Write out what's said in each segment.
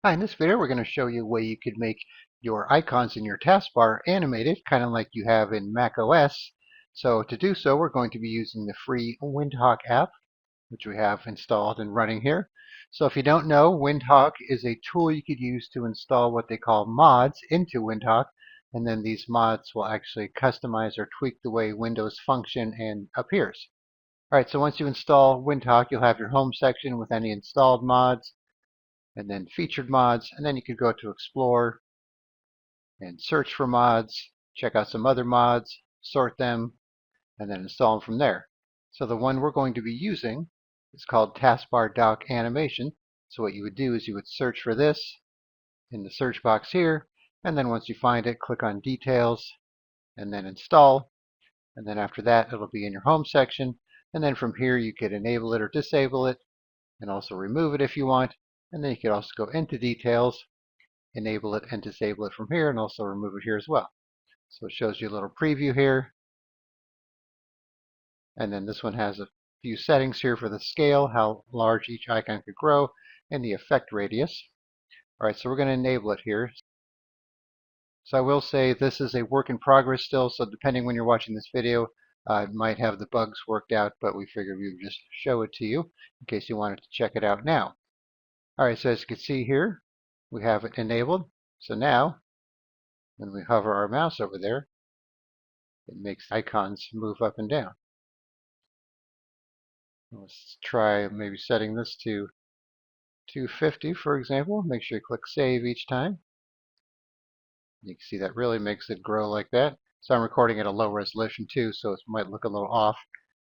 Hi, in this video we're going to show you a way you could make your icons in your taskbar animated, kind of like you have in macOS. So to do so, we're going to be using the free Windhawk app, which we have installed and running here. So if you don't know, Windhawk is a tool you could use to install what they call mods into Windhawk, and then these mods will actually customize or tweak the way Windows function and appears. Alright, so once you install Windhawk, you'll have your home section with any installed mods, and then featured mods, and then you could go to explore and search for mods, check out some other mods, sort them, and then install them from there. So the one we're going to be using is called Taskbar Dock Animation. So what you would do is you would search for this in the search box here, and then once you find it, click on Details, and then Install, and then after that it'll be in your Home section, and then from here you could enable it or disable it, and also remove it if you want, and then you could also go into Details, enable it and disable it from here, and also remove it here as well. So it shows you a little preview here, and then this one has a few settings here for the scale, how large each icon could grow, and the effect radius. Alright, so we're going to enable it here. So I will say this is a work in progress still, so depending when you're watching this video, it might have the bugs worked out, but we figured we would just show it to you in case you wanted to check it out now. Alright, so as you can see here, we have it enabled. So now, when we hover our mouse over there, it makes icons move up and down. Let's try maybe setting this to 250, for example. Make sure you click Save each time. You can see that really makes it grow like that. So I'm recording at a low resolution too, so it might look a little off.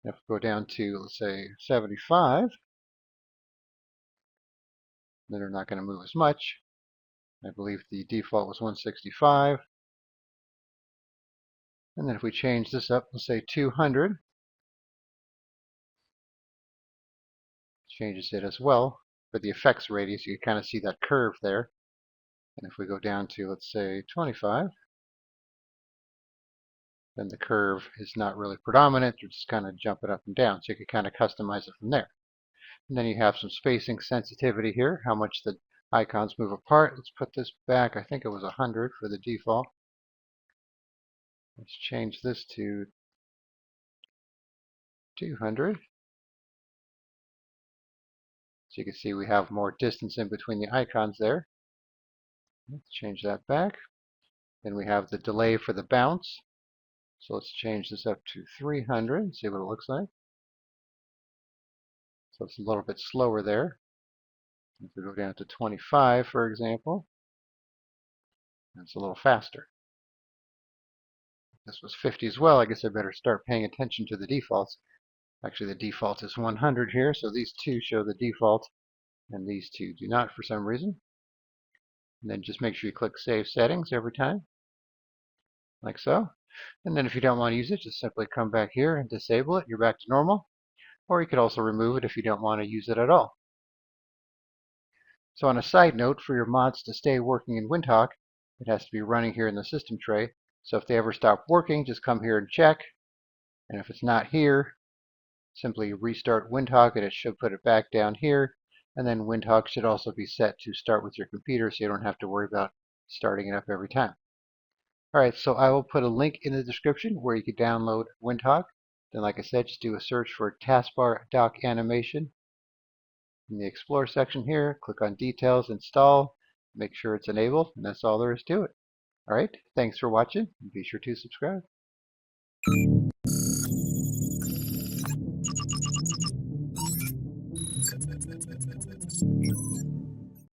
If we go down to, let's say, 75, then they're not going to move as much. I believe the default was 165. And then if we change this up, let's say 200, changes it as well. For the effects radius, you can kind of see that curve there. And if we go down to, let's say, 25, then the curve is not really predominant. You're just kind of jumping up and down. So you can kind of customize it from there. And then you have some spacing sensitivity here, how much the icons move apart. Let's put this back. I think it was 100 for the default. Let's change this to 200. So you can see we have more distance in between the icons there. Let's change that back. Then we have the delay for the bounce. So let's change this up to 300 and see what it looks like. So it's a little bit slower there. If we go down to 25, for example, it's a little faster. If this was 50 as well, I guess I better start paying attention to the defaults. Actually, the default is 100 here, so these two show the default, and these two do not for some reason. And then just make sure you click Save Settings every time, like so. And then if you don't want to use it, just simply come back here and disable it. You're back to normal. Or you could also remove it if you don't want to use it at all. So on a side note, for your mods to stay working in Windhawk, it has to be running here in the system tray. So if they ever stop working, just come here and check. And if it's not here, simply restart Windhawk and it should put it back down here. And then Windhawk should also be set to start with your computer so you don't have to worry about starting it up every time. Alright, so I will put a link in the description where you can download Windhawk. Then like I said, just do a search for Taskbar Dock Animation. In the Explore section here, click on Details, Install, make sure it's enabled, and that's all there is to it. Alright, thanks for watching, and be sure to subscribe.